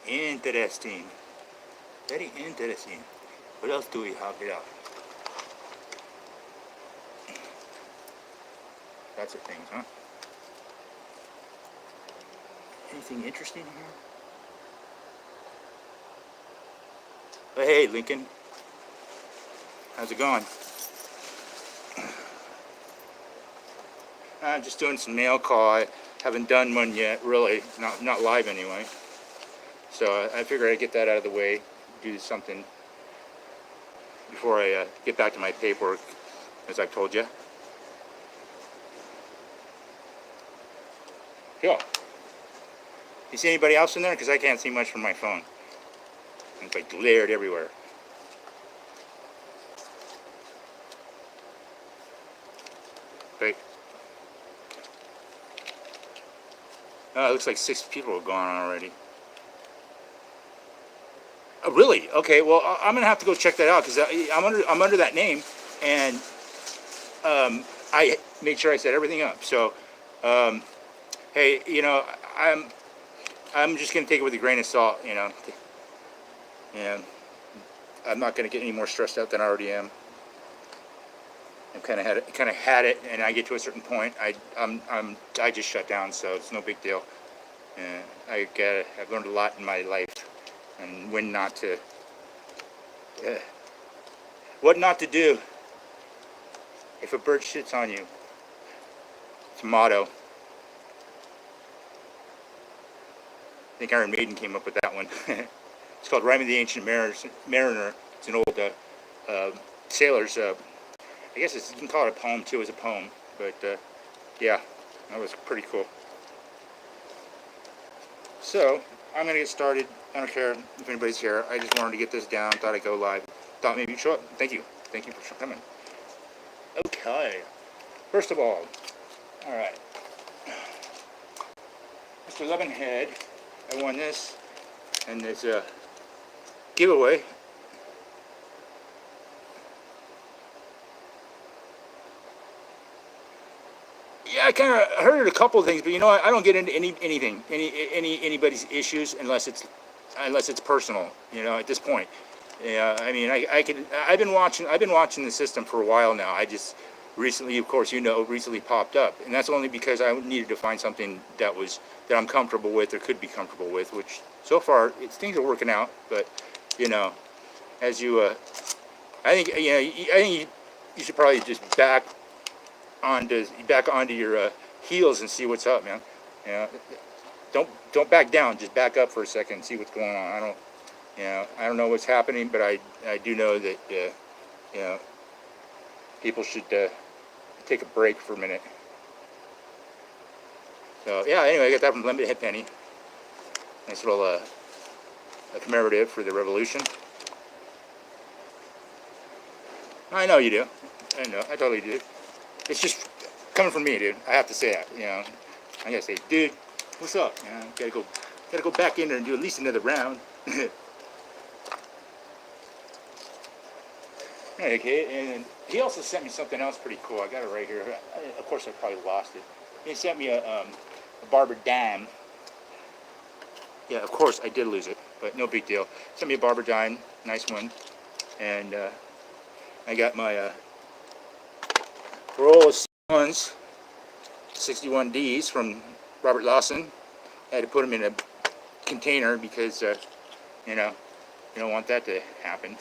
Interesting. Very interesting. What else do we have here? That's the things, huh? Anything interesting here? Oh, hey, Lincoln. How's it going? I'm just doing some mail call. I haven't done one yet, really. Not live anyway. So I figured I'd get that out of the way, do something before I get back to my paperwork, as I told you. Cool. You see anybody else in there? Because I can't see much from my phone. It's like glared everywhere. Great. Oh, it looks like 6 people are gone already. Oh, really? Okay. Well, I'm gonna have to go check that out because I'm under that name, and I made sure I set everything up. So, hey, I'm just gonna take it with a grain of salt, and I'm not gonna get any more stressed out than I already am. I've kind of had it, and I get to a certain point, I just shut down, so it's no big deal. And I've learned a lot in my life, and what not to do if a bird shits on you. It's a motto. I think Iron Maiden came up with that one. It's called "Rime of the Ancient Mariner." It's an old sailor's. I guess you can call it a poem too. It's a poem, but yeah, that was pretty cool. So I'm gonna get started. I don't care if anybody's here. I just wanted to get this down. Thought I'd go live. Thought maybe you'd show up. Thank you. Thank you for coming. Okay. First of all right. Mr. Lemonhead, I won this, and it's a giveaway. Yeah, I kind of heard a couple of things, but I don't get into anybody's issues unless it's personal. At this point, yeah. I mean, I've been watching the system for a while now. I just recently, of course, recently popped up, and that's only because I needed to find something that I'm comfortable with or could be comfortable with. Which so far, things are working out. But as you, I think you should probably just back onto your heels and see what's up, man. Don't back down. Just back up for a second and see what's going on. I don't know what's happening, but I do know that people should take a break for a minute. So yeah. Anyway, I got that from Limited Penny. Nice little commemorative for the Revolution. I know you do. I know. I totally do. It's just coming from me, dude. I have to say that. I gotta say, dude, what's up? Gotta go back in there and do at least another round. Okay, and he also sent me something else pretty cool. I got it right here. Of course, I probably lost it. He sent me a Barber Dime. Yeah, of course, I did lose it, but no big deal. Sent me a Barber Dime, nice one, and I got my roll of C1s, 61Ds from Robert Lawson. I had to put them in a container because, you don't want that to happen.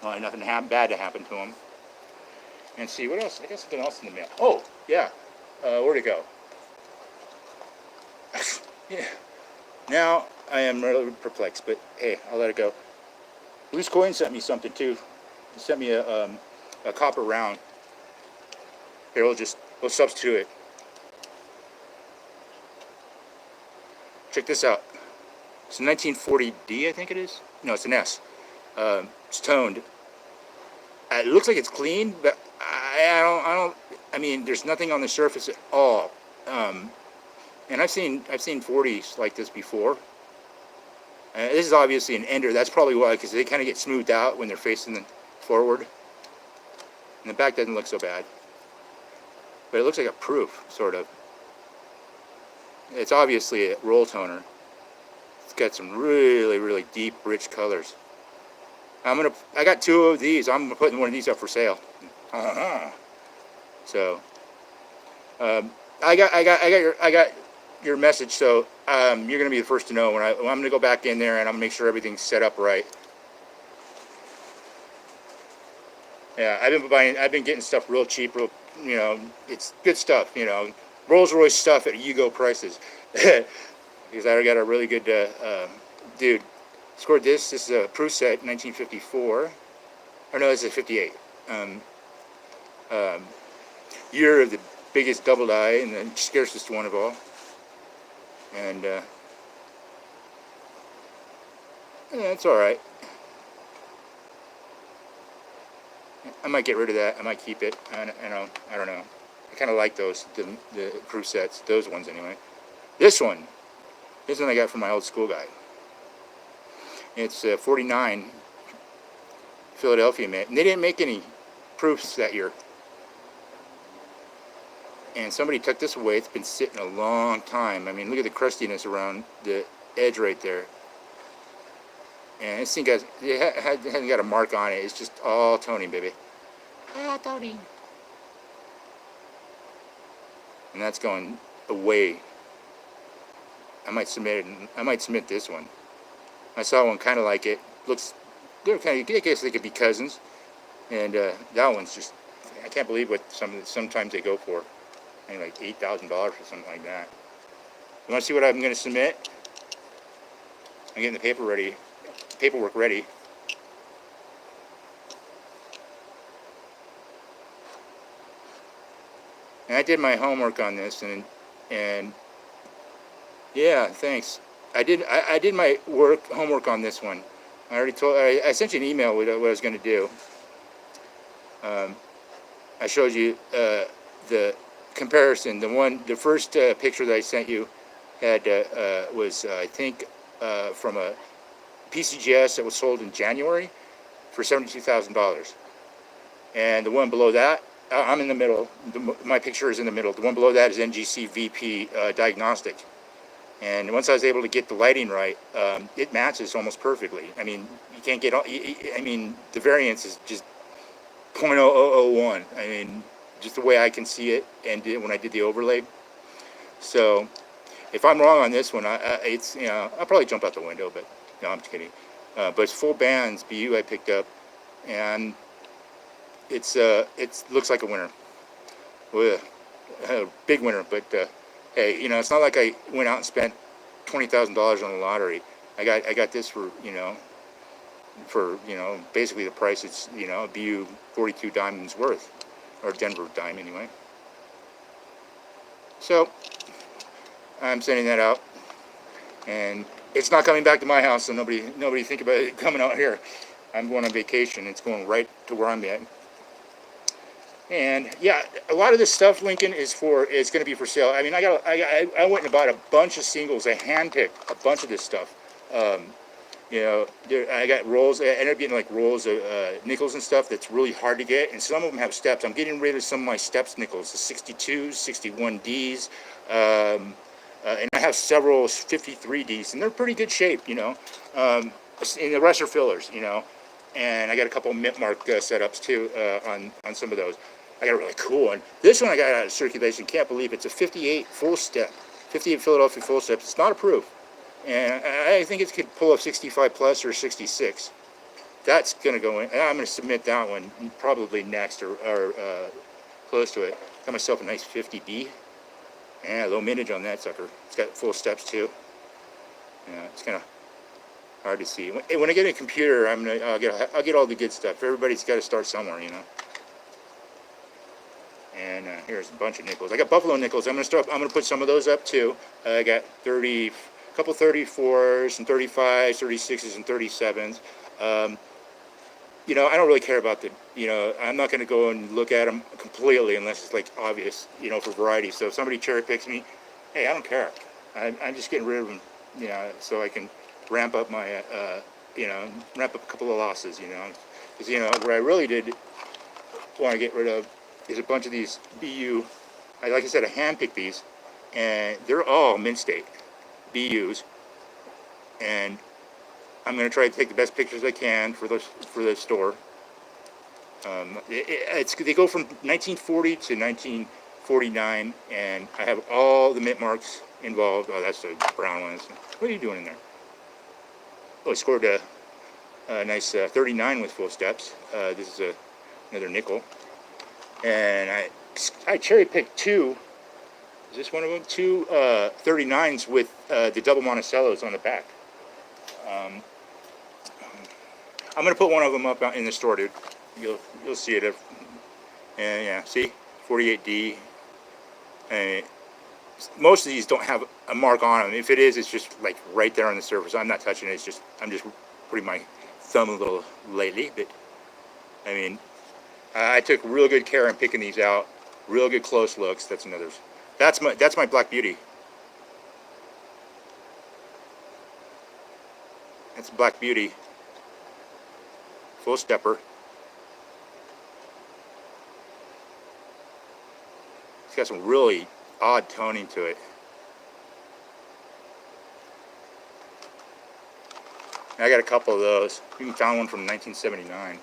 Well, nothing bad to happen to them. And see, what else? I got something else in the mail. Oh, yeah. Where'd it go? Yeah. Now, I am really perplexed, but hey, I'll let it go. Loose Coin sent me something, too. He sent me a copper round. Here, we'll substitute it. Check this out. It's a 1940D, I think it is. No, it's an S. It's toned. It looks like it's clean, but I mean, there's nothing on the surface at all. And I've seen 40s like this before. This is obviously an ender. That's probably why, because they kind of get smoothed out when they're facing forward. And the back doesn't look so bad. But it looks like a proof, sort of. It's obviously a roll toner. got some really, really deep, rich colors. I got 2 of these. I'm putting one of these up for sale. So, I got your message. So, you're gonna be the first to know when I'm gonna go back in there and I'm gonna make sure everything's set up right. Yeah, I've been getting stuff real cheap, it's good stuff, Rolls Royce stuff at Yugo prices. Because I got a really good, dude, scored this. This is a proof set, 1954. Or no, this is 58. Year of the biggest double die and the scarcest one of all. And, yeah, it's alright. I might get rid of that. I might keep it. I don't know. I kind of like those, the proof sets. Those ones, anyway. This one I got from my old school guy. It's 49 Philadelphia Mint. And they didn't make any proofs that year. And somebody took this away. It's been sitting a long time. I mean, look at the crustiness around the edge right there. And this thing hasn't got a mark on it. It's just all toning, baby. All toning. And that's going away. I might submit this one. I saw one kind of like it. They're kind of, I guess they could be cousins. And that one's just, I can't believe what sometimes they go for. I mean, like $8,000 or something like that. You want to see what I'm going to submit? I'm getting the paperwork ready. And I did my homework on this, and yeah, thanks. I did my homework on this one. I sent you an email with what I was going to do. I showed you the comparison. The first picture that I sent you was I think from a PCGS that was sold in January for $72,000. And the one below that, I'm in the middle. My picture is in the middle. The one below that is NGC VP Diagnostic. And once I was able to get the lighting right, it matches almost perfectly. I mean, you can't get, I mean, the variance is just 0.0001. I mean, just the way I can see it and when I did the overlay. So if I'm wrong on this one, it's, I'll probably jump out the window, but no, I'm kidding. But it's full bands BU I picked up, and it looks like a winner. Well, a big winner, but hey, it's not like I went out and spent $20,000 on the lottery. I got this for basically the price it's BU 42 diamonds worth, or Denver dime anyway. So I'm sending that out, and it's not coming back to my house, so nobody think about it coming out here. I'm going on vacation. It's going right to where I'm at. And yeah, a lot of this stuff, Lincoln, is going to be for sale. I mean, I went and bought a bunch of singles. I handpicked a bunch of this stuff. I got rolls. I ended up getting like rolls of nickels and stuff that's really hard to get, and some of them have steps. I'm getting rid of some of my steps nickels, the 62s, 61Ds, and I have several 53Ds, and they're pretty good shape, and the rest are fillers, and I got a couple of mint mark setups too on some of those. I got a really cool one. This one I got out of circulation. Can't believe it's a 58 full step, 58 Philadelphia full steps. It's not approved, and I think it could pull up 65 plus or 66. That's gonna go in. I'm gonna submit that one probably next or close to it. Got myself a nice 50B. Yeah, low mintage on that sucker. It's got full steps too. Yeah, it's kind of hard to see. When I get a computer, I'll get all the good stuff. Everybody's got to start somewhere, And here's a bunch of nickels. I got buffalo nickels. I'm gonna put some of those up too. I got a couple 34s, some 35s, 36s, and 37s. I don't really care about I'm not going to go and look at them completely unless it's like obvious, for variety. So if somebody cherry picks me, hey, I don't care. I'm just getting rid of them, so I can ramp up my, ramp up a couple of losses, because, what I really did want to get rid of is a bunch of these BU. Like I said, I handpicked these, and they're all mint state BUs. and I'm going to try to take the best pictures I can for the store. They go from 1940 to 1949, and I have all the mint marks involved. Oh, that's the brown ones. What are you doing in there? Oh, I scored a nice 39 with full steps. This is another nickel, and I cherry picked two. Is this one of them? Two 39s with the double Monticellos on the back. I'm gonna put one of them up in the store, dude. You'll see it. And yeah, see, 48D. And most of these don't have a mark on them. If it is, it's just like right there on the surface. I'm not touching it. I'm just putting my thumb a little lightly. But I mean, I took real good care in picking these out. Real good close looks. That's my Black Beauty. That's Black Beauty. Full stepper. It's got some really odd toning to it. I got a couple of those. You found one from 1979.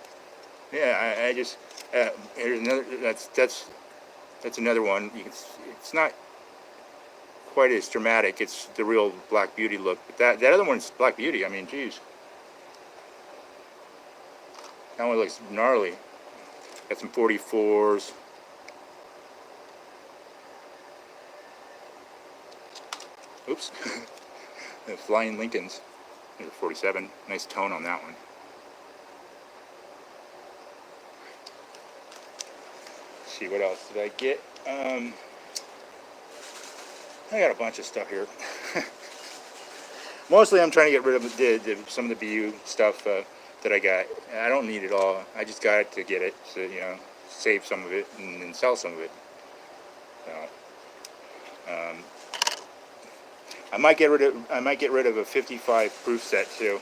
Yeah, I just here's another. That's another one. It's not quite as dramatic. It's the real Black Beauty look. But that other one's Black Beauty. I mean, geez. That one looks gnarly. Got some 44s. Oops. The Flying Lincolns. There's a 47. Nice tone on that one. Let's see, what else did I get? I got a bunch of stuff here. Mostly I'm trying to get rid of some of the BU stuff that I got. I don't need it all. I just got it to get it, so save some of it and then sell some of it. I might get rid of a 55 proof set too,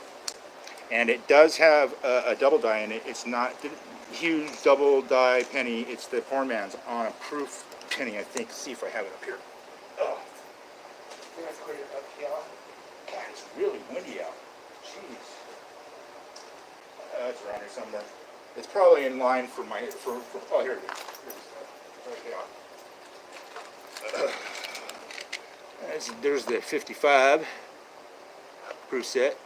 and it does have a double die in it. It's not the huge double die penny. It's the poor man's on a proof penny. I think. See if I have it up here. Oh, I think I put it up here. God, it's really windy out. Jeez. It's around here somewhere. It's probably in line for my oh, here it is. Right here. There's the 55 proof set.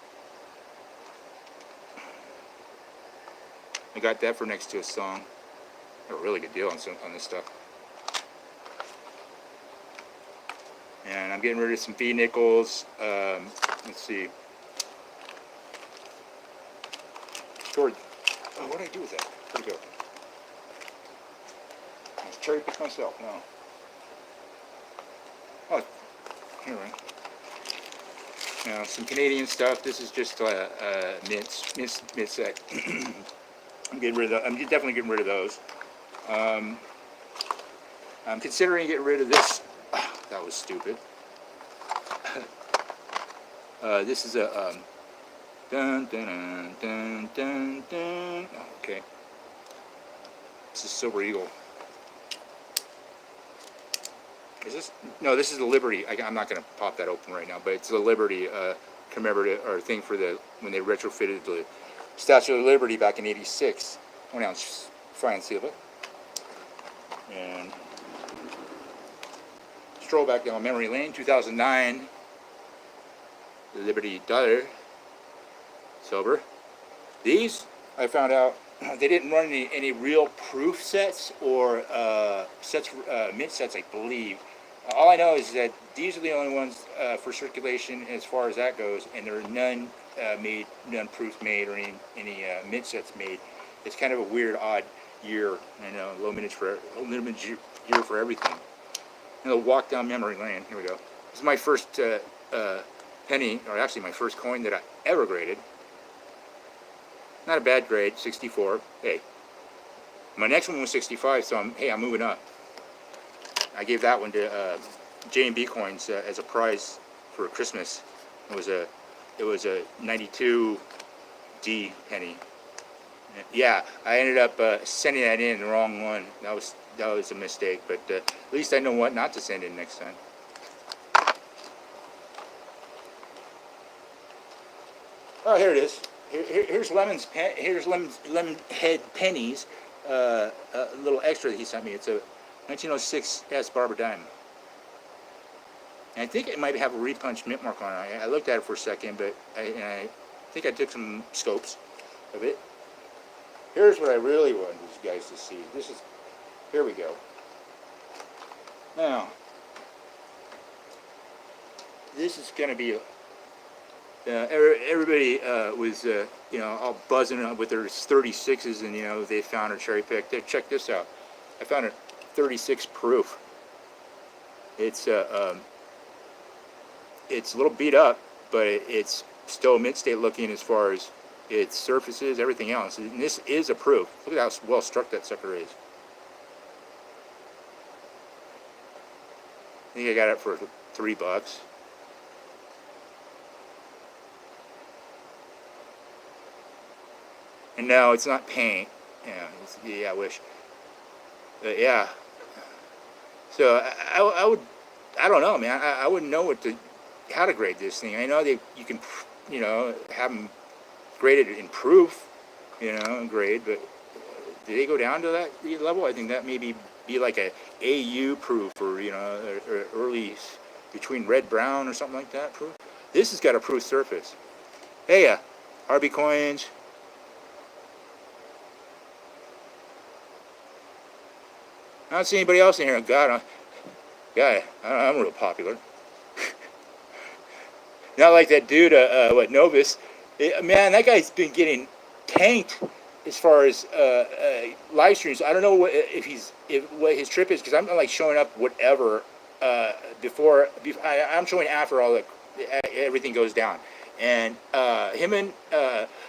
I got that for next to a song. Got a really good deal on this stuff. And I'm getting rid of some V nickels. Let's see. What did I do with that? Where'd it go? I was cherry picked myself. No. Oh. Anyway, now some Canadian stuff. This is just mint set. I'm definitely getting rid of those. I'm considering getting rid of this. Oh, that was stupid. This is a dun dun dun dun dun. Oh, okay. This is Silver Eagle. Is this? No, this is the Liberty. I'm not going to pop that open right now, but it's the Liberty commemorative or thing for when they retrofitted the Statue of Liberty back in '86. 1 ounce fine silver. And stroll back down memory lane. 2009, the Liberty Dollar silver. These I found out they didn't run any real proof sets or mint sets, I believe. All I know is that these are the only ones for circulation as far as that goes, and there are none proofs made, or any mint sets made. It's kind of a weird, odd year, low mintage year for everything. And they'll walk down memory lane. Here we go. This is my first penny, or actually my first coin that I ever graded. Not a bad grade, 64. Hey, my next one was 65, so I'm moving up. I gave that one to J&B Coins as a prize for Christmas. It was a 92 D penny. Yeah, I ended up sending that in the wrong one. That was a mistake, but at least I know what not to send in next time. Oh, here it is. Here's lemon head pennies. A little extra that he sent me. It's a 1906 S Barber Dime. And I think it might have a repunched mint mark on it. I looked at it for a second, but I think I took some scopes of it. Here's what I really wanted you guys to see. Here we go. Now, this is going to be, everybody was, all buzzing up with their 36s, and, they found a cherry pick. Check this out. I found a 36 proof. It's a little beat up, but it's still mid-state looking as far as its surfaces, everything else. And this is a proof. Look at how well struck that sucker is. I think I got it for $3. And no, it's not paint. Yeah, I wish. But yeah. So I don't know, man. I wouldn't know how to grade this thing. I know you can, have them graded in proof, grade, but do they go down to that level? I think that maybe be like a AU proof, or or early between red brown or something like that proof. This has got a proof surface. Hey, RB coins. I don't see anybody else in here. God, I'm real popular. Not like that dude, Novus. Man, that guy's been getting tanked as far as live streams. I don't know what his trip is, because I'm like showing up whatever before I'm showing after everything goes down. And him and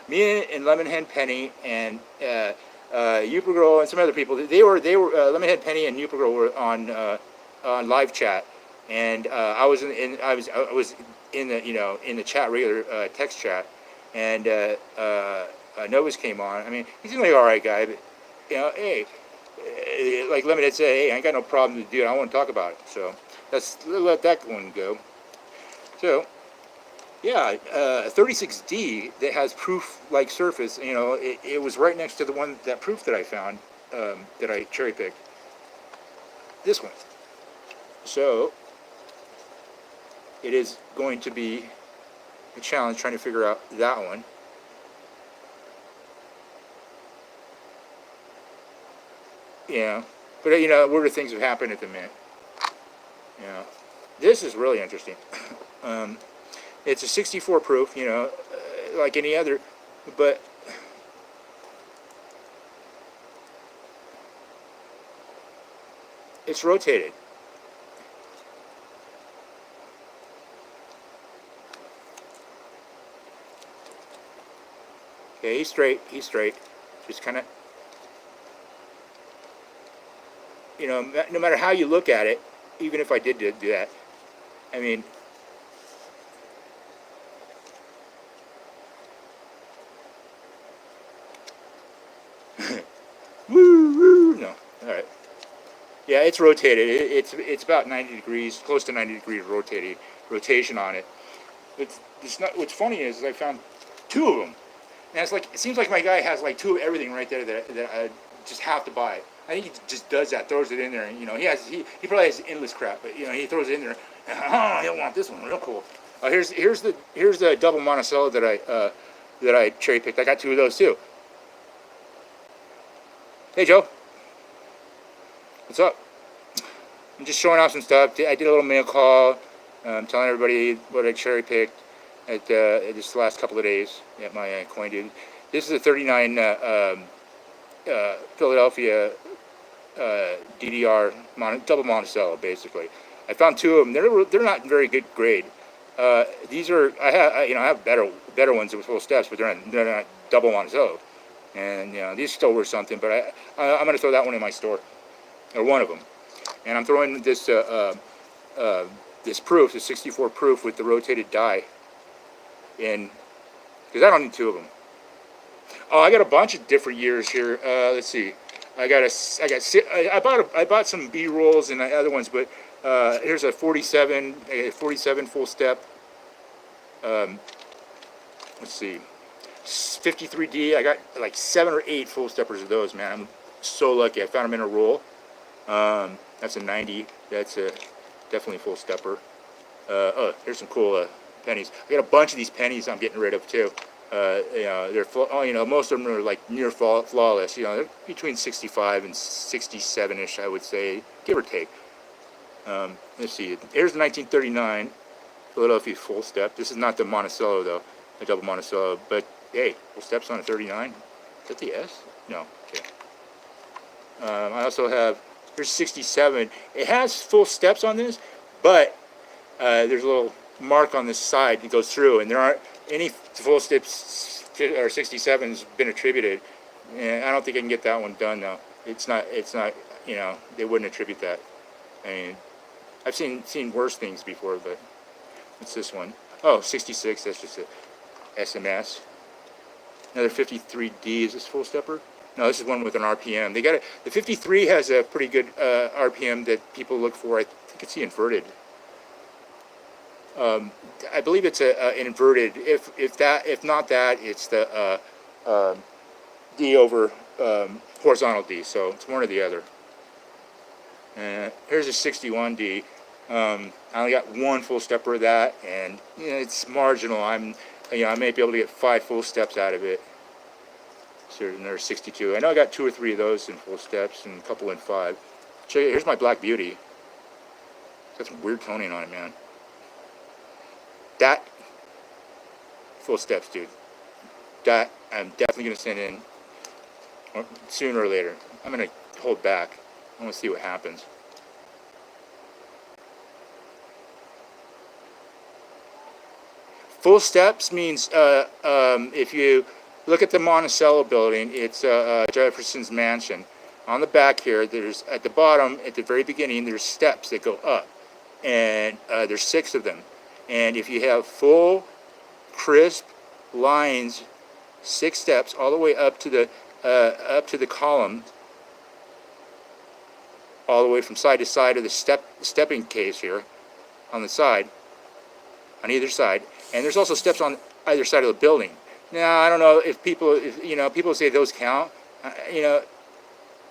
me and Lemonhead Penny and Girl and some other people, they were Lemonhead Penny and Girl were on live chat, and I was in the chat, regular text chat, and Novus came on. I mean, he seemed like an alright guy, but hey, like Lemonhead said, hey, I ain't got no problem to do it. I want to talk about it, so let's let that one go. So yeah, 36D that has proof-like surface. It was right next to that proof that I found, that I cherry picked. This one. So it is going to be a challenge trying to figure out that one. Yeah, but weirder things have happened at the minute. This is really interesting. It's a 64 proof, like any other, but it's rotated. Okay, he's straight. Just kind of, no matter how you look at it, even if I did do that, I mean, no, all right. Yeah, it's rotated. It's about 90 degrees, close to 90 degrees rotation on it. It's not. What's funny is I found two of them, and it seems like my guy has like two of everything right there that I just have to buy. I think he just does that, throws it in there, and he probably has endless crap, but he throws it in there. Oh, he'll want this one, real cool. Here's the double Monticello that I cherry picked. I got two of those too. Hey Joe, what's up? I'm just showing off some stuff. I did a little mail call, telling everybody what I cherry picked at this last couple of days at my coin dude. This is a 39 Philadelphia DDR double Monticello, basically. I found two of them. They're not very good grade. These are I have better ones with full steps, but they're not double Monticello. And these still worth something. But I'm going to throw that one in my store, or one of them. And I'm throwing this this proof, the 64 proof with the rotated die in, because I don't need two of them. Oh, I got a bunch of different years here. Let's see. I bought some B rolls and other ones, but here's a 47 full step. let's see, 53D. I got like 7 or 8 full steppers of those, man. I'm so lucky. I found them in a roll. That's a 90. That's a definitely full stepper. Oh, here's some cool pennies. I got a bunch of these pennies I'm getting rid of too. They're most of them are like near flawless. They're between 65 and 67ish, I would say, give or take. Let's see. Here's the 1939 Philadelphia full step. This is not the Monticello though, a double Monticello. But hey, full steps on a 39. Is that the S? No. Okay. I also have, here's 67. It has full steps on this, but there's a little mark on this side that goes through, and there aren't any full steps or 67s been attributed. And I don't think I can get that one done though. It's not. They wouldn't attribute that. I mean, I've seen worse things before, but what's this one? Oh, 66. That's just a SMS. Another 53D. Is this full stepper? No, this is one with an RPM. They got it. The 53 has a pretty good RPM that people look for. I think it's the inverted. I believe it's an inverted. If not that, it's the D over horizontal D. So it's one or the other. Here's a 61D. I only got one full stepper of that, and it's marginal. I may be able to get 5 full steps out of it. So there's 62. I know I got 2 or 3 of those in full steps and a couple in 5. Check it. Here's my Black Beauty. Got some weird toning on it, man. That full steps, dude. That I'm definitely gonna send in sooner or later. I'm gonna hold back. I want to see what happens. Full steps means if you look at the Monticello building, it's Jefferson's mansion. On the back here, there's at the bottom, at the very beginning, there's steps that go up, and there's 6 of them. And if you have full, crisp lines, 6 steps all the way up to the column, all the way from side to side of the stepping case here, on the side, on either side, and there's also steps on either side of the building. Now I don't know if people say those count.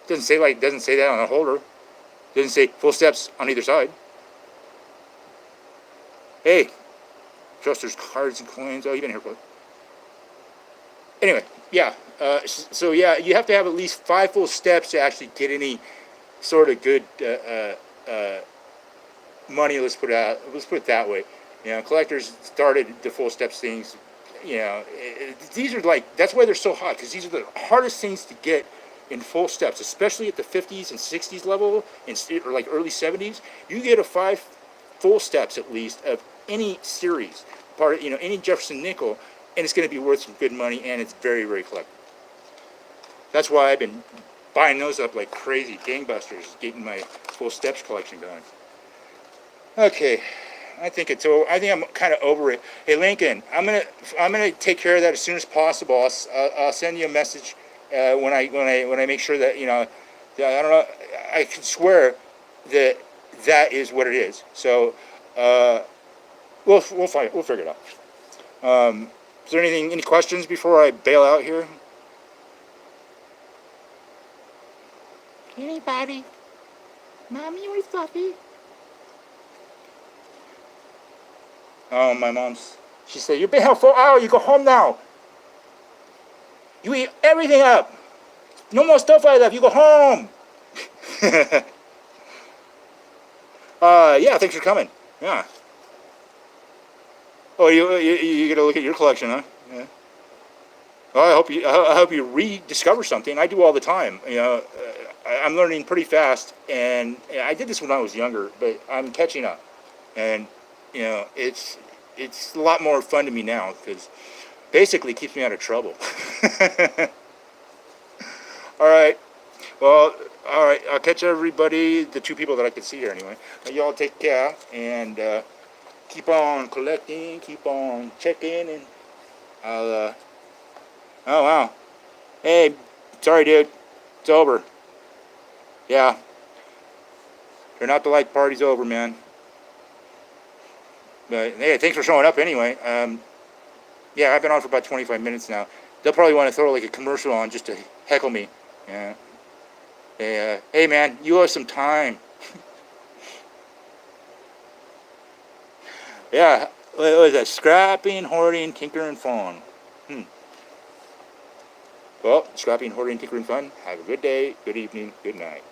Doesn't say that on the holder. Doesn't say full steps on either side. Hey, trust there's cards and coins. Oh, you've been here for. Anyway, yeah. So yeah, you have to have at least 5 full steps to actually get any sort of good money. Let's put it that way. Collectors started the full steps things. These are like, that's why they're so hot, because these are the hardest things to get in full steps, especially at the 50s and 60s level, or like early 70s. You get a 5 full steps at least of any series, part of any Jefferson nickel, and it's going to be worth some good money, and it's very, very collectible. That's why I've been buying those up like crazy, gangbusters, getting my full steps collection going. Okay, I think I'm kind of over it. Hey Lincoln, I'm gonna take care of that as soon as possible. I'll send you a message when I make sure that I don't know. I can swear that is what it is. So we'll figure it out. Is there any questions before I bail out here? Anybody? Mommy or Fluffy? Oh, my mom's. She said, "You've been here for an hour. You go home now. You eat everything up. No more stuff like that. You go home." Yeah. Thanks for coming. Yeah. Oh, you gonna look at your collection, huh? Yeah. Well, I hope you rediscover something. I do all the time. I'm learning pretty fast, and I did this when I was younger, but I'm catching up, and it's a lot more fun to me now because basically it keeps me out of trouble. All right. Well, all right. I'll catch everybody, the 2 people that I can see here anyway. Y'all take care and keep on collecting, keep on checking, and I'll. Oh wow. Hey, sorry, dude. It's over. Yeah. Turn out the light, party's over, man. But hey, thanks for showing up anyway. Yeah, I've been on for about 25 minutes now. They'll probably want to throw like a commercial on just to heckle me. Yeah. Hey man, you have some time. Yeah. What was that? Scrapping, hoarding, tinkering, fun. Well, scrapping, hoarding, tinkering, fun. Have a good day, good evening, good night.